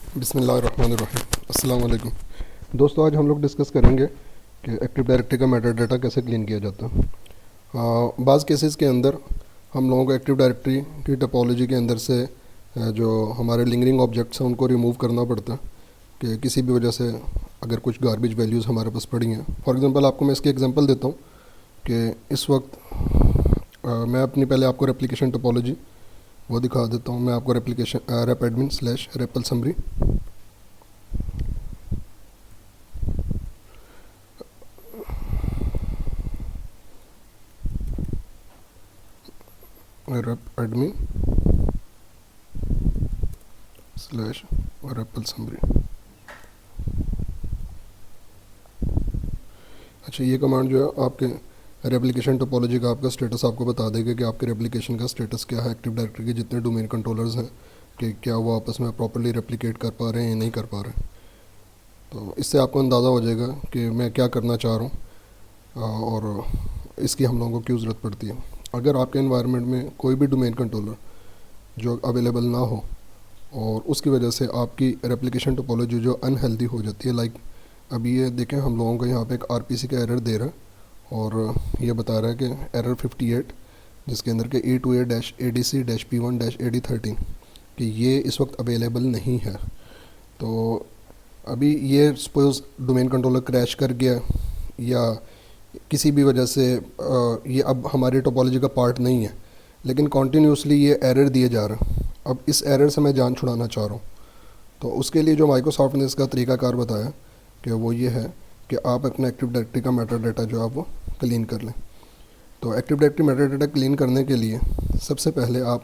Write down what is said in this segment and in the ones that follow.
बिस्मिल्लाहिर्रहमानिर्रहीम। अस्सलाम वालेकुम दोस्तों, आज हम लोग डिस्कस करेंगे कि एक्टिव डायरेक्टरी का मेटा डाटा कैसे क्लीन किया जाता है। बाज़ केसेस के अंदर हम लोगों को एक्टिव डायरेक्टरी की टोपोलॉजी के अंदर से जो हमारे लिंगरिंग ऑब्जेक्ट्स हैं उनको रिमूव करना पड़ता है कि किसी भी वजह से अगर कुछ गार्बेज वैल्यूज़ हमारे पास पड़ी हैं। फॉर एग्ज़ाम्पल आपको मैं इसकी एग्जांपल देता हूँ कि इस वक्त मैं अपनी पहले आपको रेप्लिकेशन टोपोलॉजी वो दिखा देता हूँ। मैं आपको replication rape admin slash REPL summary rape admin slash REPL summary. अच्छा, ये कमांड जो है आपके रेप्लिकेशन टोपोलॉजी का आपका स्टेटस आपको बता देगा कि आपके रेप्लिकेशन का स्टेटस क्या है। एक्टिव डायरेक्टरी के जितने डोमेन कंट्रोलर्स हैं कि क्या वो आपस में प्रॉपर्ली रेप्लिकेट कर पा रहे हैं या नहीं कर पा रहे हैं। तो इससे आपको अंदाज़ा हो जाएगा कि मैं क्या करना चाह रहा हूँ और इसकी हम लोगों को क्यों ज़रूरत पड़ती है। अगर आपके इन्वायरमेंट में कोई भी डोमेन कंट्रोलर जो अवेलेबल ना हो और उसकी वजह से आपकी रेप्लिकेशन टोपोलॉजी जो अनहेल्दी हो जाती है, लाइक अभी ये देखें हम लोगों को यहाँ पे एक आरपीसी का एरर दे रहा है और ये बता रहा है कि एरर 58 जिसके अंदर के E2A-ADC-P1-AD13 कि ये इस वक्त अवेलेबल नहीं है। तो अभी ये सपोज़ डोमेन कंट्रोलर क्रैश कर गया या किसी भी वजह से ये अब हमारी टोपोलॉजी का पार्ट नहीं है, लेकिन कॉन्टीन्यूसली ये एरर दिए जा रहा है। अब इस एरर से मैं जान छुड़ाना चाह रहा हूँ, तो उसके लिए जो माइक्रोसॉफ्ट ने इसका तरीकाकार बताया कि वो ये है कि आप अपना एक्टिव डायरेक्टरी का मेटा डाटा जो आप वो क्लीन कर लें। तो active directory Meta data clean करने के लिए सबसे पहले आप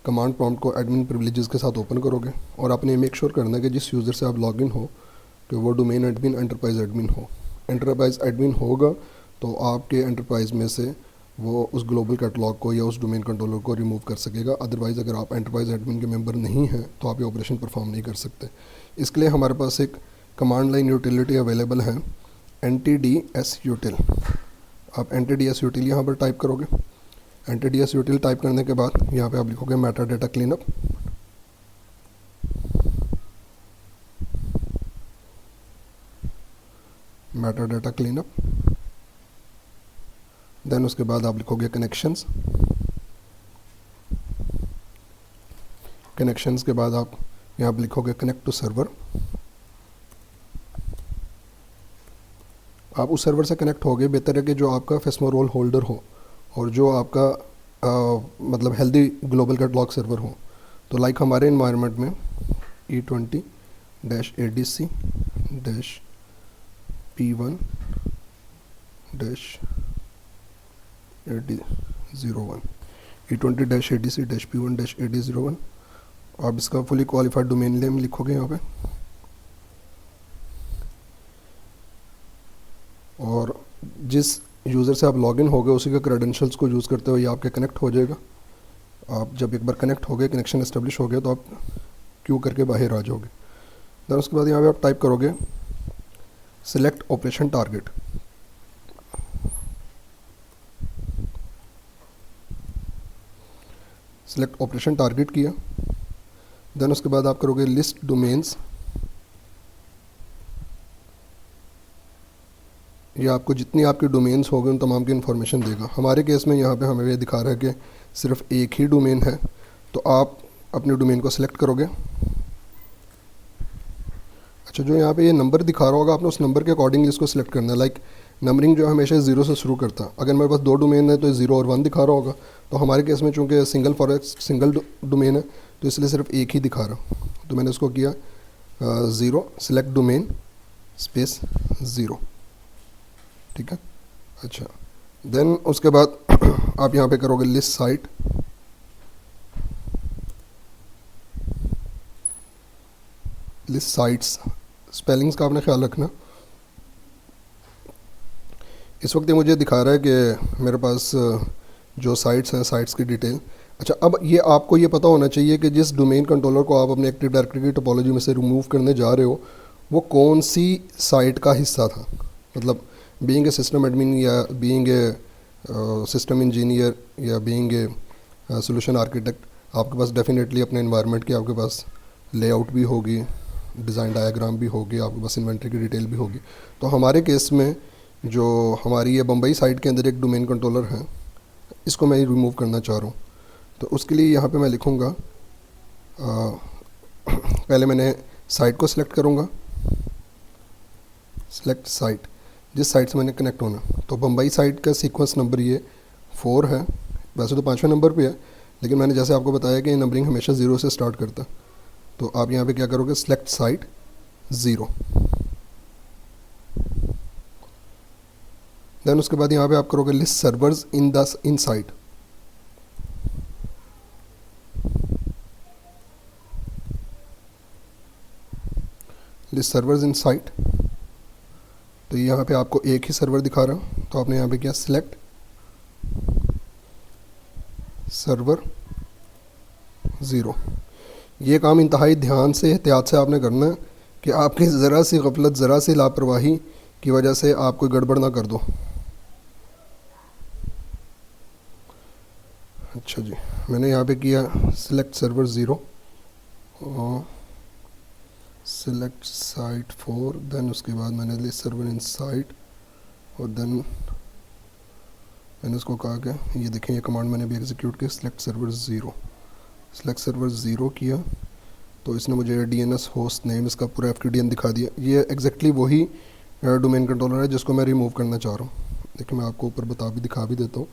कमांड प्रॉम्प्ट को एडमिन प्रिविलेजेस के साथ ओपन करोगे और आपने मेक श्योर करना है कि जिस यूज़र से आप लॉगिन हो कि वो डोमेन एडमिन एंटरप्राइज एडमिन हो। एंटरप्राइज एडमिन होगा तो आपके एंटरप्राइज में से वो उस ग्लोबल कैटलॉग को या उस डोमेन कंट्रोलर को रिमूव कर सकेगा। अदरवाइज़ अगर आप एंटरप्राइज एडमिन के मेंबर नहीं हैं तो आप ये ऑपरेशन परफॉर्म नहीं कर सकते। इसके लिए हमारे पास एक कमांड लाइन यूटिलिटी अवेलेबल है, NTDS-util। आप NTDS-util यहाँ पर टाइप करोगे। NTDS-util टाइप करने के बाद यहाँ पे आप लिखोगे meta data cleanup. Meta data cleanup then उसके बाद आप लिखोगे कनेक्शंस। कनेक्शंस के बाद आप यहाँ पर लिखोगे कनेक्ट टू सर्वर। आप उस सर्वर से कनेक्ट हो गए। बेहतर है कि जो आपका फेस्मो रोल होल्डर हो और जो आपका मतलब हेल्दी ग्लोबल कैटलॉग सर्वर हो। तो लाइक हमारे इन्वायरमेंट में E20-ADC-P1-AD01 E20-ADC-P1-AD01 आप इसका फुली क्वालिफाइड डोमेन नेम लिखोगे यहाँ पे और जिस यूज़र से आप लॉगिन हो गए उसी के क्रेडेंशियल्स को यूज़ करते हुए ये आपके कनेक्ट हो जाएगा। आप जब एक बार कनेक्ट हो गए, कनेक्शन एस्टेब्लिश हो गया, तो आप क्यू करके बाहर आ जाओगे। देन उसके बाद यहाँ पे आप टाइप करोगे select operation target. Select operation target किया। देन उसके बाद आप करोगे लिस्ट डोमेन्स। ये आपको जितनी आपके डोमेन्स हो गए उन तमाम की इन्फॉर्मेशन देगा। हमारे केस में यहाँ पे हमें ये दिखा रहा है कि सिर्फ एक ही डोमेन है, तो आप अपने डोमेन को सिलेक्ट करोगे। अच्छा, जो यहाँ पे ये नंबर दिखा रहा होगा आपने उस नंबर के अकॉर्डिंग इसको सिलेक्ट करना है। लाइक नंबरिंग जो हमेशा 0 से शुरू करता है। अगर मेरे पास 2 डोमेन है तो 0 और 1 दिखा रहा होगा। तो हमारे केस में चूँकि सिंगल डोमेन है तो इसलिए सिर्फ एक ही दिखा रहा। तो मैंने उसको किया 0 सिलेक्ट डोमेन स्पेस 0। ठीक है। अच्छा, देन उसके बाद आप यहाँ पे करोगे list site. List sites spellings का आपने ख्याल रखना। इस वक्त ये मुझे दिखा रहा है कि मेरे पास जो साइट्स हैं साइट्स की डिटेल। अच्छा, अब ये आपको ये पता होना चाहिए कि जिस डोमेन कंट्रोलर को आप अपने एक्टिव डायरेक्टरी की टोपोलॉजी में से रिमूव करने जा रहे हो वो कौन सी साइट का हिस्सा था। मतलब बीइंग ए सिस्टम एडमिन या बीइंग ए सिस्टम इंजीनियर या बीइंग ए सोल्यूशन आर्किटेक्ट, आपके पास डेफिनेटली अपने इन्वायरमेंट की आपके पास लेआउट भी होगी, डिज़ाइन डायग्राम भी होगी, आपके पास इन्वेंट्री की डिटेल भी होगी। तो हमारे केस में जो हमारी ये बम्बई साइट के अंदर एक डोमेन कंट्रोलर है, इसको मैं रिमूव करना चाह रहा हूँ। तो उसके लिए यहाँ पे मैं लिखूँगा, पहले मैंने साइट को सिलेक्ट करूँगा, सिलेक्ट साइट, जिस साइट से मैंने कनेक्ट होना। तो बम्बई साइट का सीक्वेंस नंबर ये 4 है, वैसे तो 5वें नंबर पे है, लेकिन मैंने जैसे आपको बताया कि नंबरिंग हमेशा 0 से स्टार्ट करता। तो आप यहाँ पे क्या करोगे, सिलेक्ट साइट 0। देन उसके बाद यहाँ पे आप करोगे लिस्ट सर्वर्स इन साइट। लिस्ट सर्वर्स इन साइट, तो यहाँ पे आपको एक ही सर्वर दिखा रहा, तो आपने यहाँ पे किया सिलेक्ट सर्वर 0। ये काम इंतहाई ध्यान से, एहतियात से आपने करना है कि आपकी ज़रा सी गफलत, ज़रा सी लापरवाही की वजह से आप कोई गड़बड़ ना कर दो। अच्छा जी, मैंने यहाँ पे किया सिलेक्ट सर्वर 0 और सिलेक्ट साइट 4। देन उसके बाद मैंने लिस्ट सर्वर इन साइट, और देन मैंने उसको कहा कि ये देखें, ये कमांड मैंने भी एग्जीक्यूट किया, सिलेक्ट सर्वर 0। सिलेक्ट सर्वर 0 किया तो इसने मुझे डीएनएस होस्ट नेम, इसका पूरा एफटीडीएन दिखा दिया। ये एग्जैक्टली वही डोमेन कंट्रोलर है जिसको मैं रिमूव करना चाह रहा हूँ। देखिए मैं आपको ऊपर दिखा भी देता हूँ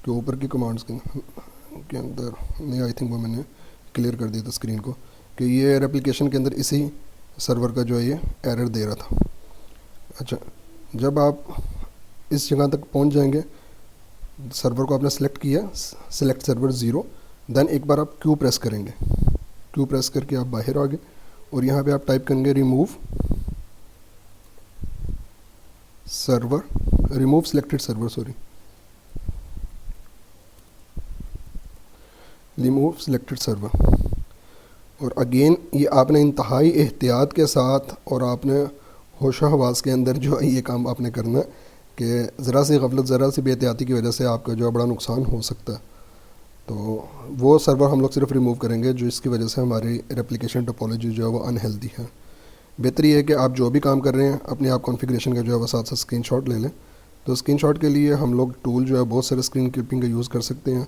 कि ऊपर की कमांड्स के अंदर नहीं, आई थिंक वो मैंने क्लियर कर दिया था स्क्रीन को, कि ये रेप्लिकेशन के अंदर इसी सर्वर का जो है ये एरर दे रहा था। अच्छा, जब आप इस जगह तक पहुँच जाएंगे, सर्वर को आपने सेलेक्ट किया, सिलेक्ट सर्वर 0, देन एक बार आप क्यू प्रेस करेंगे। क्यू प्रेस करके आप बाहर आ गए और यहाँ पे आप टाइप करेंगे remove server, remove selected server, sorry, remove selected server. और अगेन ये आपने इंतहाई एहतियात के साथ और आपने होशो हवास के अंदर जो है ये काम आपने करना है कि ज़रा सी गफलत, ज़रा सी बेहतियाती की वजह से आपका जो है बड़ा नुकसान हो सकता है। तो वो सर्वर हम लोग सिर्फ रिमूव करेंगे जो इसकी वजह से हमारी रेप्लिकेशन टोपोलॉजी जो है वो अनहेल्दी है। बेहतर ये है कि आप जो भी काम कर रहे हैं अपने आप कॉन्फ़िगरेशन का जो है वो साथ साथ स्क्रीनशॉट ले लें। तो स्क्रीनशॉट के लिए हम लोग टूल जो है बहुत सारे स्क्रीन क्लिपिंग का यूज़ कर सकते हैं।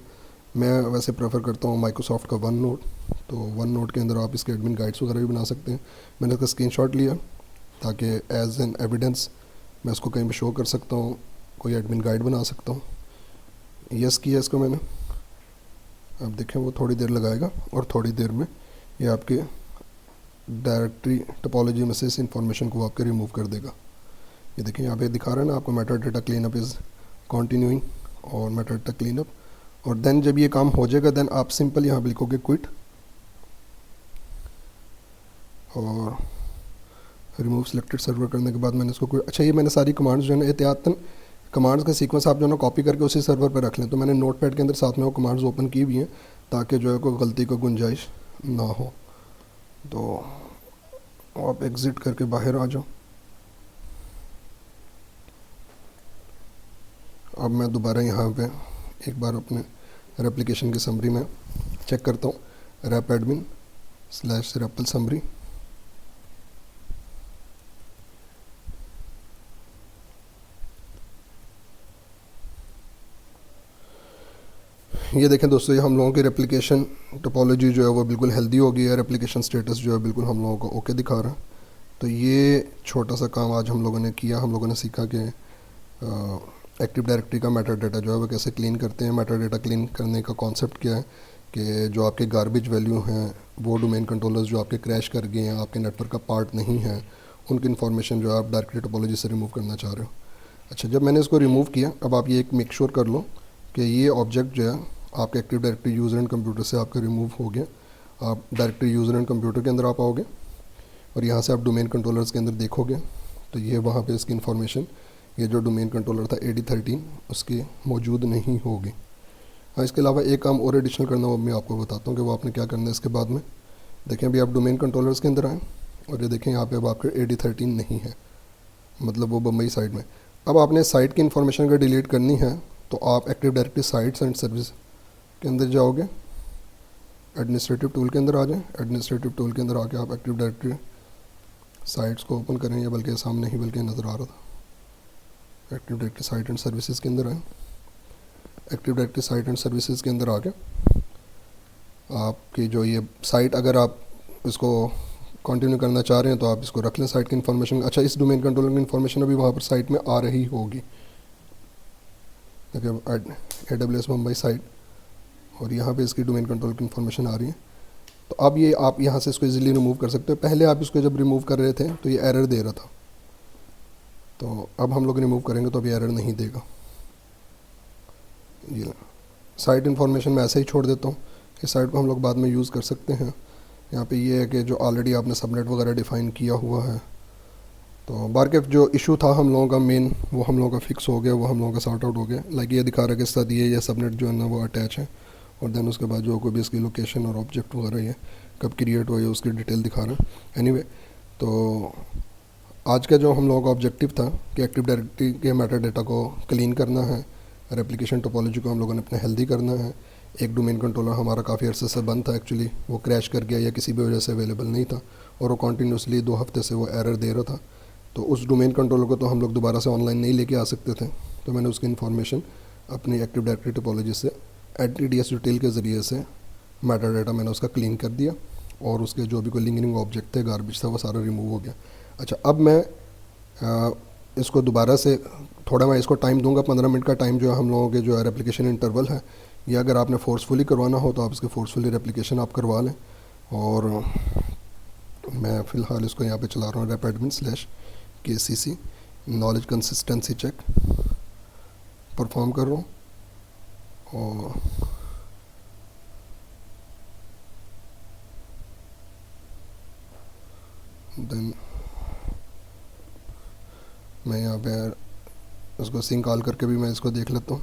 मैं वैसे प्रेफर करता हूँ माइक्रोसॉफ्ट का वन नोट। तो वन नोट के अंदर आप इसके एडमिन गाइड्स वगैरह भी बना सकते हैं। मैंने इसका स्क्रीनशॉट लिया ताकि एज एन एविडेंस मैं उसको कहीं भी शो कर सकता हूँ, कोई एडमिन गाइड बना सकता हूँ। यस किया इसको मैंने। अब देखें वो थोड़ी देर लगाएगा और थोड़ी देर में ये आपके डायरेक्टरी टोपोलॉजी में से इस इंफॉर्मेशन को आपके रिमूव कर देगा। ये देखें यहाँ पे दिखा रहा है ना आपको, Meta data clean up is continuing और मेटा डेटा क्लीन अप। और देन जब ये काम हो जाएगा देन आप सिंपल यहाँ पे लिखोगे क्विट और रिमूव सिलेक्टेड सर्वर करने के बाद मैंने इसको क्विट। अच्छा, ये मैंने सारी कमांड्स जो है ना एहतियातन कमांड्स का सीक्वेंस आप जो है ना कॉपी करके उसी सर्वर पर रख लें। तो मैंने नोटपैड के अंदर साथ में वो कमांड्स ओपन की भी हैं ताकि जो है कोई गलती का गुंजाइश ना हो। तो आप एग्ज़िट करके बाहर आ जाओ। अब मैं दोबारा यहाँ पे एक बार अपने रेप्लिकेशन की समरी में चेक करता हूँ, रैप एडमिन / रेपल समरी। ये देखें दोस्तों, ये हम लोगों की रेप्लिकेशन टोपोलॉजी जो है वो बिल्कुल हेल्दी हो गई है। रेप्लिकेशन स्टेटस जो है बिल्कुल हम लोगों को ओके दिखा रहा है। तो ये छोटा सा काम आज हम लोगों ने किया। हम लोगों ने सीखा कि एक्टिव डायरेक्टरी का मेटा डेटा जो है वो कैसे क्लीन करते हैं। मेटा डेटा क्लीन करने का कॉन्सेप्ट क्या है कि जो आपके गार्बेज वैल्यू हैं, वो डोमेन कंट्रोलर्स जो आपके क्रैश कर गए हैं, आपके नेटवर्क का पार्ट नहीं है, उनकी इन्फॉर्मेशन जो आप डायरेक्टरी टोपोलॉजी से रिमूव करना चाह रहे हो। अच्छा, जब मैंने इसको रिमूव किया, अब आप ये एक मेक श्योर कर लो कि ये ऑब्जेक्ट जो है आपके active directory user and computer से आपका रिमूव हो गया। आप डायरेक्टरी यूज़र एंड कंप्यूटर के अंदर आप आओगे और यहाँ से आप डोमेन कंट्रोलर्स के अंदर देखोगे तो ये वहाँ पे इसकी इन्फॉर्मेशन, ये जो डोमेन कंट्रोलर था AD13 उसकी मौजूद नहीं होगी। हाँ, इसके अलावा एक काम और एडिशनल करना वो मैं आपको बताता हूँ कि वो आपने क्या करना है इसके बाद में। देखें अभी आप डोमेन कंट्रोलर्स के अंदर आएँ और ये देखें यहाँ पे अब आपके AD13 नहीं है, मतलब वो बम्बई साइड में। अब आपने साइट की इन्फॉर्मेशन अगर डिलीट करनी है तो आप active directory sites and service के अंदर जाओगे, एडमिनिस्ट्रेटिव टूल के अंदर आ जाएं। एडमिनिस्ट्रेटिव टूल के अंदर आके आप एक्टिव डायरेक्टरी साइट्स को ओपन करें, या बल्कि सामने ही बल्कि नज़र आ रहा था। Active directory site and services के अंदर आए। Active directory site and services के अंदर आके आपकी जो ये साइट, अगर आप इसको कंटिन्यू करना चाह रहे हैं तो आप इसको रख लें साइट की इन्फॉर्मेशन। अच्छा, इस डोमेन कंट्रोलर की इन्फॉर्मेशन अभी वहाँ पर साइट में आ रही होगी। देखिए AWS मुंबई साइट, और यहाँ पे इसकी डोमेन कंट्रोल की इन्फॉर्मेशन आ रही है। तो अब ये आप यहाँ से इसको इजीली रिमूव कर सकते हो। पहले आप इसको जब रिमूव कर रहे थे तो ये एरर दे रहा था, तो अब हम लोग रिमूव करेंगे तो अभी एरर नहीं देगा। ये साइट इन्फॉर्मेशन मैं ऐसे ही छोड़ देता हूँ। इस साइट को हम लोग बाद में यूज़ कर सकते हैं। यहाँ पे ये है कि जो ऑलरेडी आपने सबनेट वगैरह डिफ़ाइन किया हुआ है, तो बारकेफ जो इशू था हम लोगों का मेन, वो हम लोगों का फिक्स हो गया, वो हम लोगों का सॉर्ट आउट हो गया। लाइक ये दिखा रहा है कि साथ ये सबनेट जो है ना वो अटैच है, और देन उसके बाद जो कोई भी इसकी लोकेशन और ऑब्जेक्ट वगैरह ये कब क्रिएट हुआ है उसकी डिटेल दिखा रहा है। एनीवे, तो आज का जो हम लोगों का ऑब्जेक्टिव था कि एक्टिव डायरेक्टरी के मेटा डेटा को क्लीन करना है, रेप्लिकेशन टोपोलॉजी को हम लोगों ने अपने हेल्दी करना है। एक डोमेन कंट्रोलर हमारा काफ़ी अर्से से बंद था, एक्चुअली वो क्रैश कर गया या किसी भी वजह से अवेलेबल नहीं था, और वो कॉन्टीन्यूसली 2 हफ्ते से वो एरर दे रहा था। तो उस डोमेन कंट्रोलर को तो हम लोग दोबारा से ऑनलाइन नहीं लेके आ सकते थे, तो मैंने उसकी इन्फॉर्मेशन अपनी एक्टिव डायरेक्टरी टोपोलॉजी से एटीडीएस डिटेल के ज़रिए से मेटा डाटा मैंने उसका क्लीन कर दिया, और उसके जो भी कोई लिंगरिंग ऑब्जेक्ट थे, गार्बेज था, वो सारा रिमूव हो गया। अच्छा, अब मैं इसको दोबारा से थोड़ा मैं इसको टाइम दूंगा, 15 मिनट का टाइम जो है हम लोगों के जो है रेप्लिकेशन इंटरवल है, या अगर आपने फोर्सफुली करवाना हो तो आप इसके फोर्सफुली रेप्लिकेशन आप करवा लें। और मैं फ़िलहाल इसको यहाँ पे चला रहा हूँ rep_admin/kcc knowledge consistency check perform कर रहा हूँ, और देन मैं यहाँ पे उसको सिंक कॉल करके भी मैं इसको देख लेता हूँ।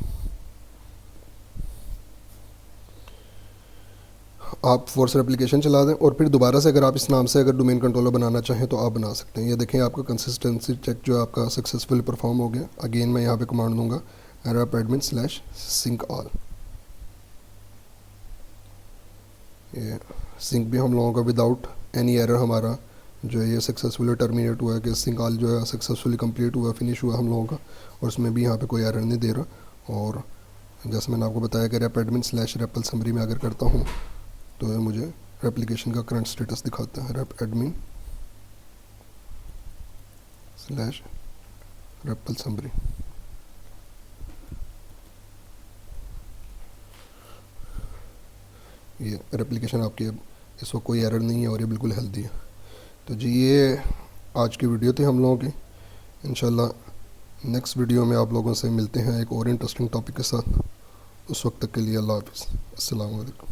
आप फोर्स रेप्लिकेशन चला दें, और फिर दोबारा से अगर आप इस नाम से अगर डोमेन कंट्रोलर बनाना चाहें तो आप बना सकते हैं। ये देखें आपका कंसिस्टेंसी चेक जो आपका सक्सेसफुली परफॉर्म हो गया। अगेन मैं यहाँ पे कमांड दूंगा rep_admin/sync all। ये सिंक भी हम लोगों का विदाउट एनी एरर हमारा जो है ये सक्सेसफुली टर्मिनेट हुआ है, कि सिंक ऑल जो है सक्सेसफुली कंप्लीट हुआ, फिनिश हुआ हम लोगों का, और उसमें भी यहाँ पे कोई एरर नहीं दे रहा। और जैसे मैंने आपको बताया कि rep_admin/REPL समरी में अगर करता हूँ तो ये मुझे रेप्लिकेशन का करंट स्टेटस दिखाता है, rep_admin/REPL समरी। ये रेप्लिकेशन आपकी अब इस वक्त कोई एरर नहीं है, और ये बिल्कुल हेल्दी है। तो जी, ये आज की वीडियो थी हम लोगों की। इंशाल्लाह नेक्स्ट वीडियो में आप लोगों से मिलते हैं एक और इंटरेस्टिंग टॉपिक के साथ। उस वक्त तक के लिए अल्लाह हाफ़िज़, अस्सलाम वालेकुम।